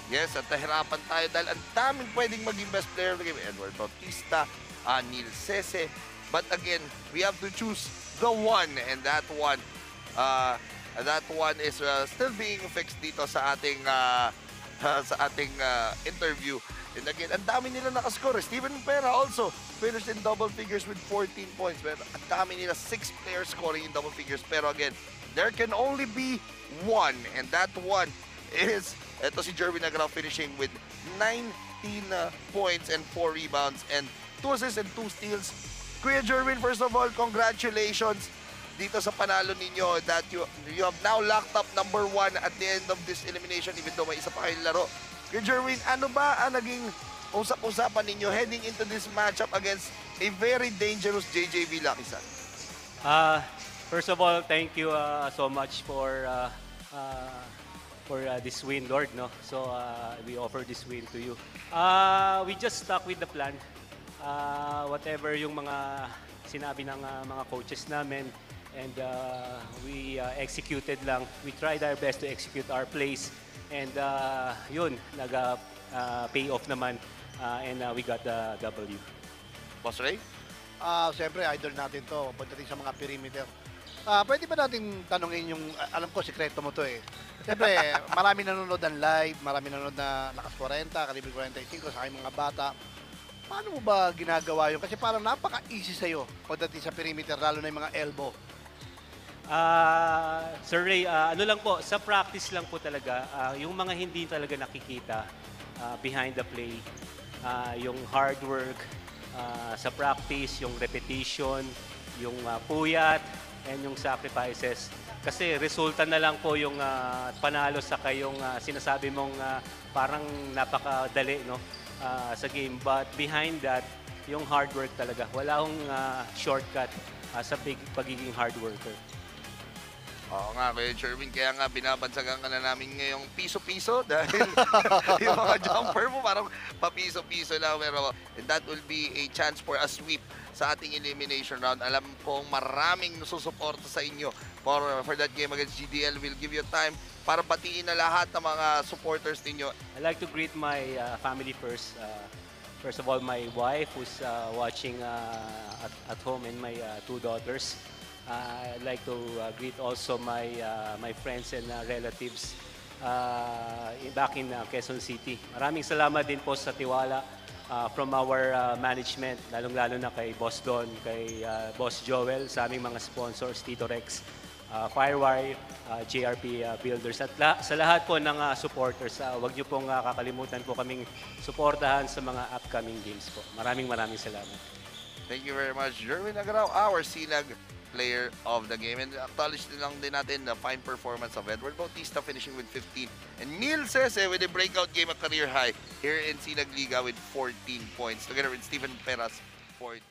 Yes, at nahirapan tayo dahil ang daming pwedeng maging best player of the game. Edward Bautista, Neil Sese. But again, we have to choose the one, and that one is still being fixed dito sa ating interview. And again, ang dami nila nakascore. Steven Pera also finished in double figures with 14 points. Pero ang dami nila, 6 players scoring in double figures. Pero again, there can only be one. And that one is, ito si Jerwin Nagrao finishing with 19 points and 4 rebounds and 2 assists and 2 steals. Kuya Jerwin, first of all, congratulations dito sa panalo ninyo that you have now locked up number 1 at the end of this elimination even though may isa pa kayong laro. Kuya Jerwin, ano ba ang naging usap-usapan ninyo heading into this matchup against a very dangerous JJV Lakisan? First of all, thank you so much for this win, Lord. No, so we offer this win to you. We just stuck with the plan. Whatever yung mga sinabi ng mga coaches namin, and we executed lang. We tried our best to execute our plays. And yun, nag-pay off naman and we got the W. Boss Ray? Siyempre, idol natin to pagdating sa mga perimeter. Pwede ba natin tanungin yung, alam ko, sikreto mo to eh. Siyempre, marami nanonood ng live, marami nanonood na Lakas 40, Kalibre 45, sa aking mga bata. Paano mo ba ginagawa yun? Kasi parang napaka-easy sa'yo pagdating sa perimeter, lalo na yung mga elbow. Sir Ray, ano lang po, sa practice lang po talaga, yung mga hindi talaga nakikita behind the play, yung hard work sa practice, yung repetition, yung puyat, and yung sacrifices. Kasi resulta na lang po yung panalo sa kayong sinasabi mong parang napakadali no, sa game. But behind that, yung hard work talaga. Wala akong shortcut sa pagiging hard worker. Oo nga, Kuya Jerwin, kaya nga binabansagan ka na namin ngayong piso-piso dahil yung mga jumper mo parang papiso-piso lang. Pero that will be a chance for a sweep sa ating elimination round. Alam kong maraming susuporta sa inyo for that game against GDL. We'll give you time para batiin na lahat ng mga supporters ninyo. I'd like to greet my family first. First of all, my wife who's watching at home and my 2 daughters. I'd like to greet also my friends and relatives back in Quezon City. Maraming salamat din po sa tiwala from our management, lalong-lalo na kay Boss Don, kay Boss Joel, sa aming mga sponsors, Tito Rex, Firewire, JRP Builders, at sa lahat po ng supporters. Huwag niyo pong kakalimutan po kaming suportahan sa mga upcoming games po. Maraming salamat. Thank you very much, Jerwin Nagrao, our Sinag player of the game. And acknowledge lang din natin the fine performance of Edward Bautista finishing with 15. And Neil Sese with a breakout game at career high here in Sinag Liga with 14 points. Together with Steven Peras, 14